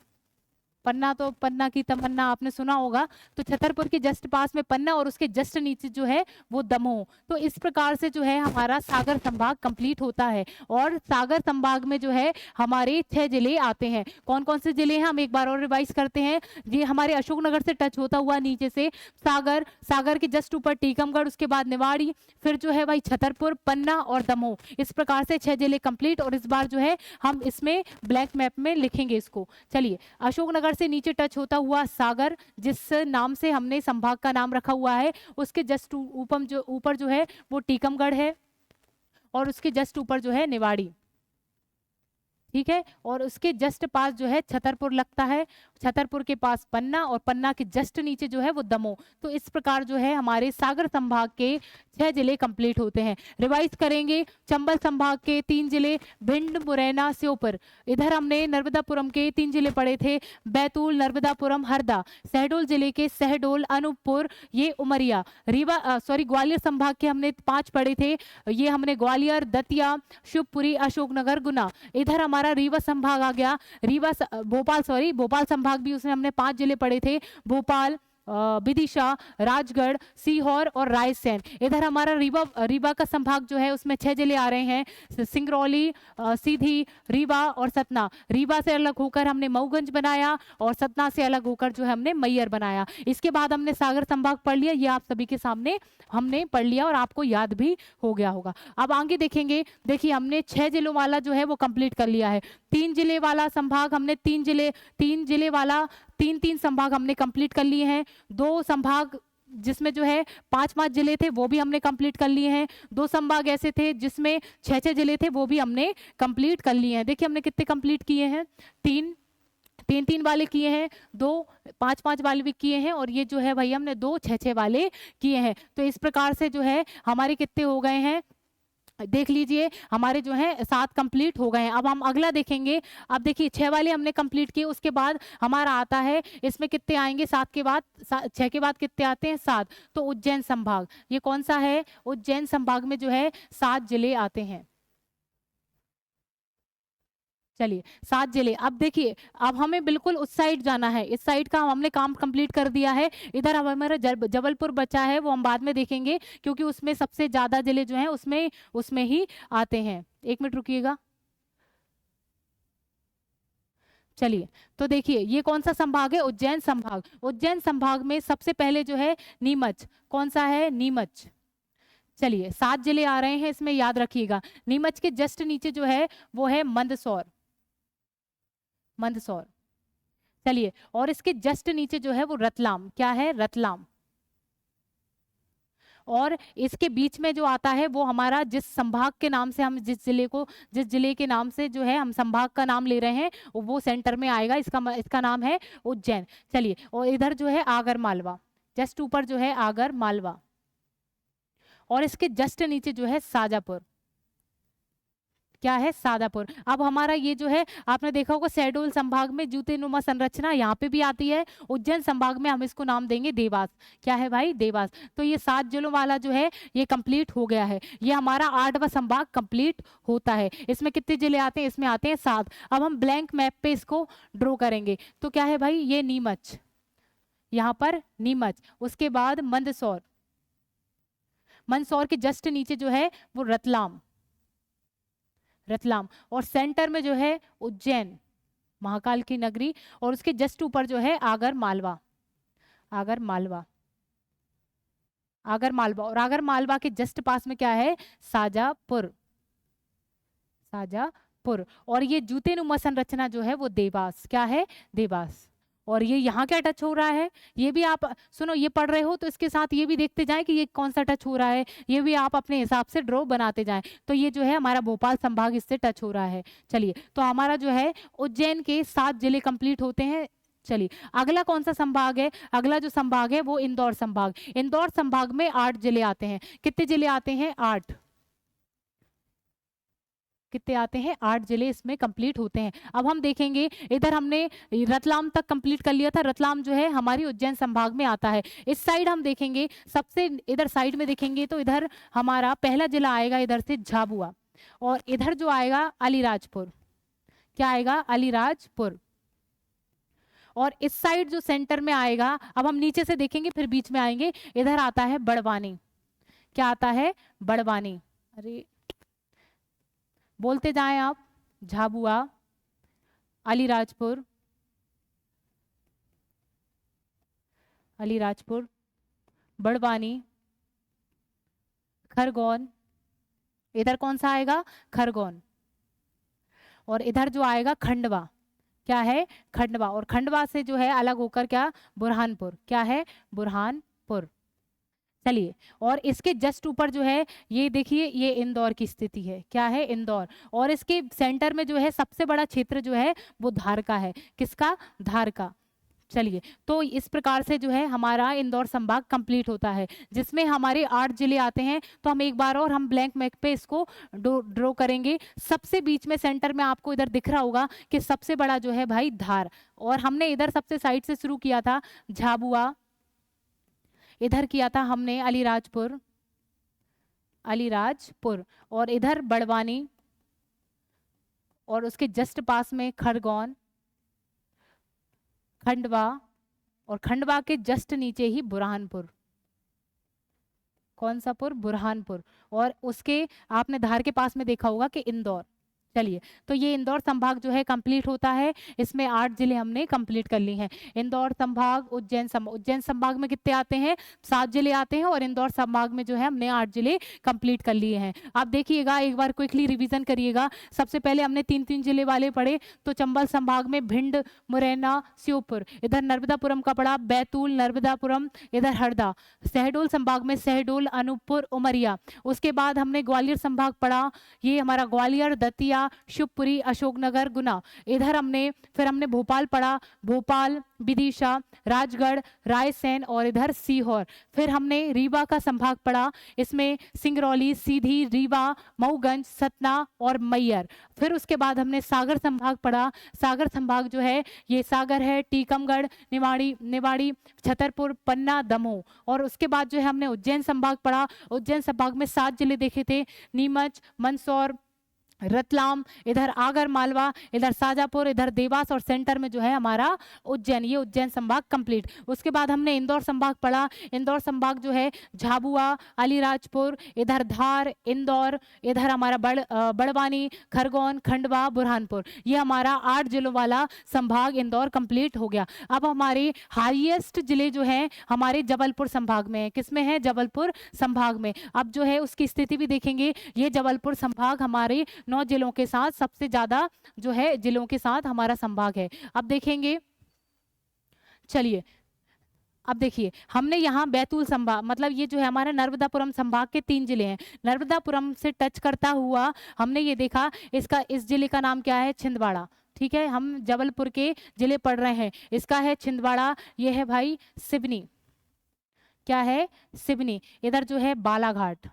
Speaker 1: पन्ना तो पन्ना की तमन्ना आपने सुना होगा, तो छतरपुर के जस्ट पास में पन्ना और उसके जस्ट नीचे जो है वो दमोह। तो इस प्रकार से जो है हमारा सागर संभाग कंप्लीट होता है। और सागर संभाग में जो है हमारे 6 जिले आते हैं। कौन कौन से जिले हैं हम एक बार और रिवाइज करते हैं। ये हमारे अशोकनगर से टच होता हुआ नीचे से सागर, सागर के जस्ट ऊपर टीकमगढ़, उसके बाद निवाड़ी, फिर जो है भाई छतरपुर, पन्ना और दमोह। इस प्रकार से 6 जिले कंप्लीट। और इस बार जो है हम इसमें ब्लैक मैप में लिखेंगे इसको। चलिए अशोकनगर से नीचे टच होता हुआ सागर, जिस नाम से हमने संभाग का नाम रखा हुआ है, उसके जस्ट ऊपर जो है वो टीकमगढ़ है, और उसके जस्ट ऊपर जो है निवाड़ी, ठीक है। और उसके जस्ट पास जो है छतरपुर लगता है, छतरपुर के पास पन्ना, और पन्ना के जस्ट नीचे जो है वो दमोह। तो इस प्रकार जो है हमारे सागर संभाग के 6 जिले कंप्लीट होते हैं। रिवाइज करेंगे, चंबल संभाग के 3 जिले भिंड, मुरैना, श्योपुर। इधर हमने नर्मदापुरम के 3 जिले पढ़े थे, बैतूल, नर्मदापुरम, हरदा। शहडोल जिले के शहडोल, अनूपपुर, ये उमरिया। ग्वालियर संभाग के हमने 5 पढ़े थे, ये हमने ग्वालियर, दतिया, शिवपुरी, अशोकनगर, गुना। इधर हमारा रीवा संभाग आ गया, भोपाल संभाग भी उसमें हमने 5 जिले पढ़े थे, भोपाल, विदिशा, राजगढ़, सीहोर और रायसेन। इधर हमारा रीवा का संभाग जो है उसमें 6 जिले आ रहे हैं, सिंगरौली, सीधी, रीवा और सतना। रीवा से अलग होकर हमने मऊगंज बनाया, और सतना से अलग होकर जो है हमने मैयर बनाया। इसके बाद हमने सागर संभाग पढ़ लिया, ये आप सभी के सामने हमने पढ़ लिया और आपको याद भी हो गया होगा। अब आगे देखेंगे, देखिए हमने 6 जिलों वाला जो है वो कंप्लीट कर लिया है। 3 जिले वाला संभाग हमने 3 जिले वाला 3 संभाग हमने कंप्लीट कर लिए हैं। 2 संभाग जिसमें जो है 5 जिले थे वो भी हमने कंप्लीट कर लिए हैं। 2 संभाग ऐसे थे जिसमें 6 जिले थे, वो भी हमने कंप्लीट कर लिए हैं। देखिए हमने कितने कंप्लीट किए हैं, 3 वाले किए हैं, 2 5 वाले भी किए हैं, और ये जो है भाई हमने 2 6 वाले किए हैं। तो इस प्रकार से जो है हमारे कितने हो गए हैं, देख लीजिए हमारे जो है 7 कंप्लीट हो गए हैं। अब हम अगला देखेंगे। अब देखिए 6 वाले हमने कंप्लीट किए, उसके बाद हमारा आता है, इसमें कितने आएंगे 7 के बाद, 6 के बाद कितने आते हैं 7। तो उज्जैन संभाग, ये कौन सा है, उज्जैन संभाग में जो है 7 जिले आते हैं। चलिए 7 जिले। अब देखिए अब हमें बिल्कुल उस साइड जाना है, इस साइड का हमने काम कंप्लीट कर दिया है। इधर अब हमारा जबलपुर बचा है, वो हम बाद में देखेंगे, क्योंकि उसमें सबसे ज्यादा जिले जो हैं उसमें ही आते हैं। 1 मिनट रुकिएगा। चलिए तो देखिए ये कौन सा संभाग है, उज्जैन संभाग। उज्जैन संभाग में सबसे पहले जो है नीमच, कौन सा है, नीमच। चलिए 7 जिले आ रहे हैं इसमें, याद रखिएगा। नीमच के जस्ट नीचे जो है वो है मंदसौर, मंदसौर। चलिए और इसके जस्ट नीचे जो है वो रतलाम, क्या है, रतलाम। और इसके बीच में जो आता है वो हमारा, जिस संभाग के नाम से हम जिस जिले के नाम से जो है हम संभाग का नाम ले रहे हैं, वो सेंटर में आएगा, इसका नाम है उज्जैन। चलिए और इधर जो है आगर मालवा, जस्ट ऊपर जो है आगर मालवा, और इसके जस्ट नीचे जो है साजापुर, क्या है, सादापुर। अब हमारा ये जो है आपने देखा होगा शहडोल संभाग में जूतेनुमा संरचना यहाँ पे भी आती है। उज्जैन संभाग में हम इसको नाम देंगे देवास, क्या है भाई, देवास। तो ये 7 जिलों वाला जो है ये कंप्लीट हो गया है। ये हमारा 8वां संभाग कंप्लीट होता है। इसमें कितने जिले आते हैं, इसमें आते हैं 7। अब हम ब्लैंक मैप पे इसको ड्रॉ करेंगे, तो क्या है भाई, ये नीमच, यहाँ पर नीमच, उसके बाद मंदसौर, मंदसौर के जस्ट नीचे जो है वो रतलाम, रतलाम, और सेंटर में जो है उज्जैन, महाकाल की नगरी, और उसके जस्ट ऊपर जो है आगर मालवा, आगर मालवा, आगर मालवा, और आगर मालवा के जस्ट पास में क्या है, साजापुर, साजापुर। और ये जूतेनुमा संरचना जो है वो देवास, क्या है, देवास। और ये यहाँ क्या टच हो रहा है, ये भी आप सुनो, ये पढ़ रहे हो तो इसके साथ ये भी देखते जाएं कि ये कौन सा टच हो रहा है, ये भी आप अपने हिसाब से ड्रॉ बनाते जाएं। तो ये जो है हमारा भोपाल संभाग इससे टच हो रहा है। चलिए तो हमारा जो है उज्जैन के 7 जिले कंप्लीट होते हैं। चलिए अगला कौन सा संभाग है, अगला जो संभाग है वो इंदौर संभाग। इंदौर संभाग में 8 जिले आते हैं। कितने जिले आते हैं, 8, कितने आते हैं, 8 जिले इसमें कंप्लीट होते हैं। अब हम देखेंगे, इधर हमने रतलाम तक कंप्लीट कर लिया था, रतलाम जो है हमारी उज्जैन संभाग में आता है। इस साइड हम देखेंगे, सबसे इधर साइड में देखेंगे तो इधर हमारा पहला जिला आएगा इधर से झाबुआ, और इधर जो आएगा अलीराजपुर, क्या आएगा, अलीराजपुर। और इस साइड जो सेंटर में आएगा, अब हम नीचे से देखेंगे फिर बीच में आएंगे, इधर आता है बड़वानी, क्या आता है, बड़वानी। अरे बोलते जाएं आप, झाबुआ, अलीराजपुर, अलीराजपुर, बड़वानी, खरगोन, इधर कौन सा आएगा, खरगोन, और इधर जो आएगा खंडवा, क्या है, खंडवा, और खंडवा से जो है अलग होकर क्या, बुरहानपुर, क्या है, बुरहानपुर। चलिए, और इसके जस्ट ऊपर जो है ये देखिए, ये इंदौर की स्थिति है, क्या है, इंदौर, और इसके सेंटर में जो है सबसे बड़ा क्षेत्र जो है वो धार का है, किसका, धार का। चलिए, तो इस प्रकार से जो है हमारा इंदौर संभाग कंप्लीट होता है, जिसमें हमारे 8 जिले आते हैं। तो हम एक बार और हम ब्लैंक मैप पे इसको ड्रॉ करेंगे। सबसे बीच में सेंटर में आपको इधर दिख रहा होगा कि सबसे बड़ा जो है भाई धार, और हमने इधर सबसे साइड से शुरू किया था, झाबुआ, इधर किया था हमने अलीराजपुर, अलीराजपुर, और इधर बड़वानी, और उसके जस्ट पास में खरगोन, खंडवा, और खंडवा के जस्ट नीचे ही बुरहानपुर, कौन सा पुर, बुरहानपुर, और उसके आपने धार के पास में देखा होगा कि इंदौर। चलिए, तो ये इंदौर संभाग जो है कंप्लीट होता है, इसमें 8 जिले हमने कंप्लीट कर ली हैं। इंदौर संभाग, उज्जैन संभाग में कितने आते हैं, 7 जिले आते हैं, और इंदौर संभाग में जो है हमने 8 जिले कंप्लीट कर लिए हैं। आप देखिएगा, एक बार क्विकली रिवीजन करिएगा। सबसे पहले हमने 3-3 जिले वाले पढ़े, तो चंबल संभाग में भिंड, मुरैना, श्योपुर, इधर नर्मदापुरम का पड़ा, बैतूल, नर्मदापुरम, इधर हरदा। शहडोल संभाग में शहडोल, अनूपपुर, उमरिया। उसके बाद हमने ग्वालियर संभाग पढ़ा, ये हमारा ग्वालियर, दतिया, शिवपुरी, अशोकनगर, गुना। इधर फिर हमने भोपाल पढ़ा, भोपाल, विदिशा, राजगढ़, रायसेन, और इधर सीहोर। फिर हमने रीवा का संभाग पढ़ा, इसमें सिंगरौली, सीधी, रीवा, मऊगंज, सतना और मैयर। फिर उसके बाद हमने सागर संभाग पढ़ा। सागर संभाग जो है ये सागर है, टीकमगढ़, निवाड़ी, छतरपुर, पन्ना, दमोह। और उसके बाद जो है हमने उज्जैन संभाग पढ़ा। उज्जैन संभाग में 7 जिले देखे थे, नीमच, मंदसौर, रतलाम, इधर आगर मालवा, इधर शाजापुर, इधर देवास, और सेंटर में जो है हमारा उज्जैन। ये उज्जैन संभाग कंप्लीट। उसके बाद हमने इंदौर संभाग पढ़ा। इंदौर संभाग जो है झाबुआ, अलीराजपुर, इधर धार, इंदौर, इधर हमारा बड़वानी, खरगोन, खंडवा, बुरहानपुर। ये हमारा 8 जिलों वाला संभाग इंदौर कंप्लीट हो गया। अब हमारे हाईएस्ट जिले जो हैं हमारे जबलपुर संभाग में है। किसमें है, जबलपुर संभाग में। अब जो है उसकी स्थिति भी देखेंगे। ये जबलपुर संभाग हमारे 9 जिलों के साथ सबसे ज्यादा जो है जिलों के साथ हमारा संभाग है। अब देखेंगे, चलिए अब देखिए, हमने यहाँ बैतूल संभाग, मतलब ये जो है हमारा नर्मदापुरम संभाग के 3 जिले हैं। नर्मदापुरम से टच करता हुआ हमने ये देखा, इस जिले का नाम क्या है, छिंदवाड़ा। ठीक है, हम जबलपुर के जिले पढ़ रहे हैं। इसका है छिंदवाड़ा, ये है भाई सिवनी, क्या है, सिवनी। इधर जो है बालाघाट,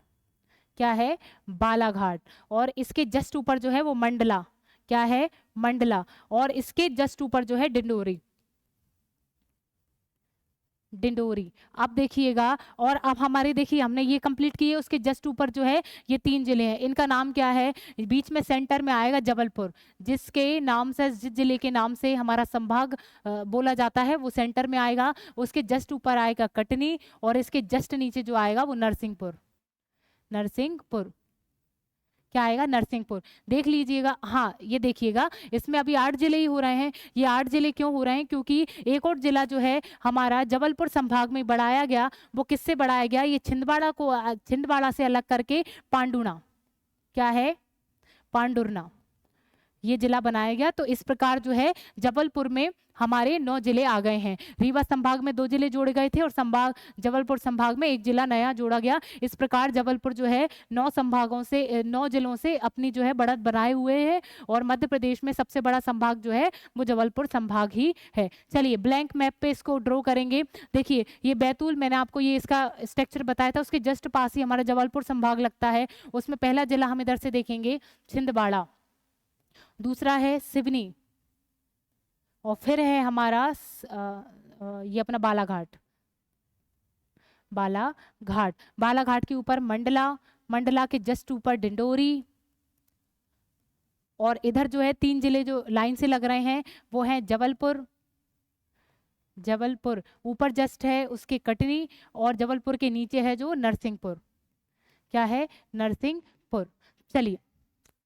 Speaker 1: क्या है, बालाघाट। और इसके जस्ट ऊपर जो है वो मंडला, क्या है, मंडला। और इसके जस्ट ऊपर जो है डिंडोरी, डिंडोरी। अब देखिएगा, और अब हमारे देखिए हमने ये कंप्लीट किए, उसके जस्ट ऊपर जो है ये 3 जिले हैं। इनका नाम क्या है, बीच में सेंटर में आएगा जबलपुर, जिसके नाम से, जिस जिले के नाम से हमारा संभाग बोला जाता है वो सेंटर में आएगा। उसके जस्ट ऊपर आएगा कटनी, और इसके जस्ट नीचे जो आएगा वो नरसिंहपुर, नरसिंहपुर, क्या आएगा, नरसिंहपुर। देख लीजिएगा, हाँ ये देखिएगा, इसमें अभी 8 जिले ही हो रहे हैं। ये 8 जिले क्यों हो रहे हैं, क्योंकि एक और जिला जो है हमारा जबलपुर संभाग में बढ़ाया गया। वो किससे बढ़ाया गया, ये छिंदवाड़ा से अलग करके पांडुना, क्या है, पांडुरना, ये जिला बनाया गया। तो इस प्रकार जो है जबलपुर में हमारे 9 जिले आ गए हैं। रीवा संभाग में 2 जिले जोड़े गए थे, और जबलपुर संभाग में 1 जिला नया जोड़ा गया। इस प्रकार जबलपुर जो है 9 जिलों से अपनी जो है बढ़त बनाए हुए है। और मध्य प्रदेश में सबसे बड़ा संभाग जो है वो जबलपुर संभाग ही है। चलिए ब्लैंक मैप पे इसको ड्रॉ करेंगे। देखिए ये बैतूल, मैंने आपको ये इसका स्ट्रक्चर बताया था, उसके जस्ट पास ही हमारा जबलपुर संभाग लगता है। उसमें पहला जिला हम इधर से देखेंगे छिंदवाड़ा, दूसरा है सिवनी, और फिर है हमारा ये अपना बालाघाट, बालाघाट के ऊपर मंडला, मंडला के जस्ट ऊपर डिंडोरी। और इधर जो है 3 जिले जो लाइन से लग रहे हैं वो हैं जबलपुर, ऊपर जस्ट है उसके कटनी, और जबलपुर के नीचे है जो नरसिंहपुर, क्या है, नरसिंहपुर। चलिए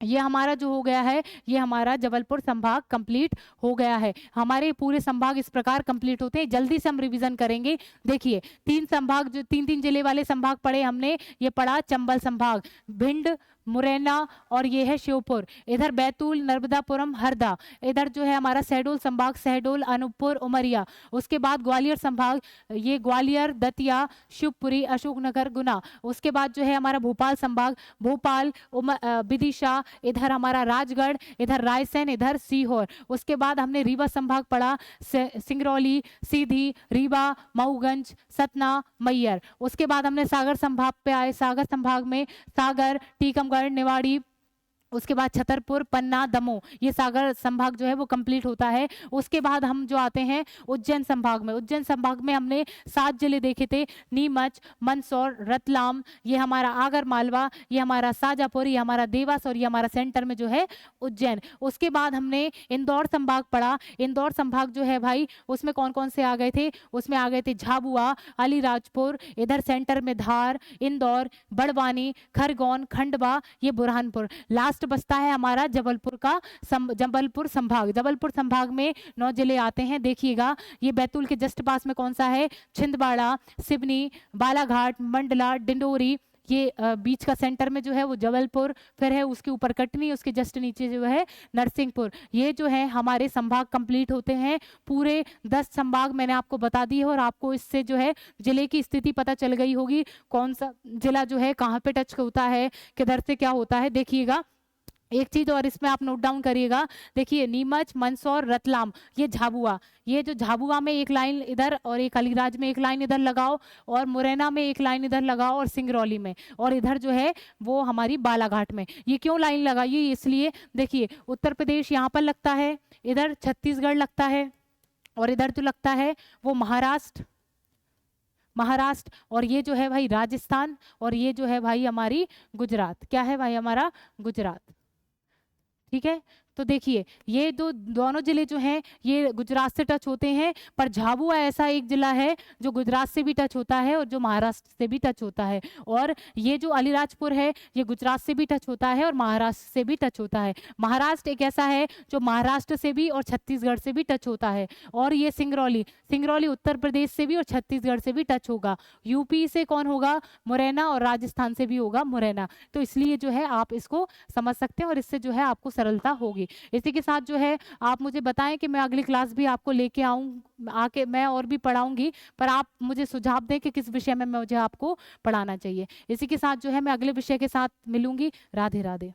Speaker 1: ये हमारा जो हो गया है, ये हमारा जबलपुर संभाग कंप्लीट हो गया है। हमारे पूरे संभाग इस प्रकार कंप्लीट होते हैं। जल्दी से हम रिवीजन करेंगे। देखिए 3 संभाग, जो 3-3 जिले वाले संभाग पढ़े हमने, ये पढ़ा चंबल संभाग, भिंड, मुरैना और ये है श्योपुर। इधर बैतूल, नर्मदापुरम, हरदा। इधर जो है हमारा शहडोल संभाग, शहडोल, अनूपपुर, उमरिया। उसके बाद ग्वालियर संभाग, ये ग्वालियर, दतिया, शिवपुरी, अशोकनगर, गुना। उसके बाद जो है हमारा भोपाल संभाग, भोपाल, विदिशा, इधर हमारा राजगढ़, इधर रायसेन, इधर सीहोर। उसके बाद हमने रीवा संभाग पढ़ा, सिंगरौली, सीधी, रीवा, मऊगंज, सतना, मैयर। उसके बाद हमने सागर संभाग पे आए, सागर संभाग में सागर, टीकमगढ़, निवाड़ी। उसके बाद छतरपुर, पन्ना, दमोह, ये सागर संभाग जो है वो कंप्लीट होता है। उसके बाद हम जो आते हैं उज्जैन संभाग में, उज्जैन संभाग में हमने 7 जिले देखे थे, नीमच, मंदसौर, रतलाम, ये हमारा आगर मालवा, ये हमारा शाजापुर, ये हमारा देवास और ये हमारा सेंटर में जो है उज्जैन। उसके बाद हमने इंदौर संभाग पढ़ा। इंदौर संभाग जो है भाई उसमें कौन कौन से आ गए थे, उसमें आ गए थे झाबुआ, अलीराजपुर, इधर सेंटर में धार, इंदौर, बड़वानी, खरगोन, खंडवा, ये बुरहानपुर। लास्ट बचता है हमारा जबलपुर का जबलपुर संभाग। जबलपुर संभाग में 9 जिले आते हैं, देखिएगा। ये बैतूल के जस्ट पास में कौन सा है, छिंदवाड़ा, सिवनी, बालाघाट, मंडला, डिंडोरी। ये बीच का सेंटर में जो है वो जबलपुर, फिर है उसके ऊपर कटनी, उसके जस्ट नीचे जो है नरसिंहपुर। ये जो है हमारे संभाग कंप्लीट होते हैं। पूरे 10 संभाग मैंने आपको बता दिए और आपको इससे जो है जिले की स्थिति पता चल गई होगी, कौन सा जिला जो है कहाँ पे टच होता है, किधर से क्या होता है। देखिएगा एक चीज और इसमें आप नोट डाउन करिएगा, देखिए नीमच, मंदसौर, रतलाम, ये झाबुआ। ये जो झाबुआ में एक लाइन इधर और एक अलीराज में एक लाइन इधर लगाओ, और मुरैना में एक लाइन इधर लगाओ, और सिंगरौली में, और इधर जो है वो हमारी बालाघाट में। ये क्यों लाइन लगाई, इसलिए देखिए उत्तर प्रदेश यहाँ पर लगता है, इधर छत्तीसगढ़ लगता है, और इधर जो लगता है वो महाराष्ट्र, और ये जो है भाई राजस्थान, और ये जो है भाई हमारी गुजरात। क्या है भाई, हमारा गुजरात। ठीक है, तो देखिए ये दोनों जिले जो हैं ये गुजरात से टच होते हैं, पर झाबुआ ऐसा एक जिला है जो गुजरात से भी टच होता है और जो महाराष्ट्र से भी टच होता है। और ये जो अलीराजपुर है ये गुजरात से भी टच होता है और महाराष्ट्र से भी टच होता है। महाराष्ट्र एक ऐसा है जो महाराष्ट्र से भी और छत्तीसगढ़ से भी टच होता है। और ये सिंगरौली उत्तर प्रदेश से भी और छत्तीसगढ़ से भी टच होगा। यूपी से कौन होगा, मुरैना, और राजस्थान से भी होगा मुरैना। तो इसलिए जो है आप इसको समझ सकते हैं और इससे जो है आपको सरलता होगी। इसी के साथ जो है आप मुझे बताएं कि मैं अगली क्लास भी आपको लेके आके मैं और भी पढ़ाऊंगी, पर आप मुझे सुझाव दें कि किस विषय में मुझे आपको पढ़ाना चाहिए। इसी के साथ जो है मैं अगले विषय के साथ मिलूंगी। राधे राधे।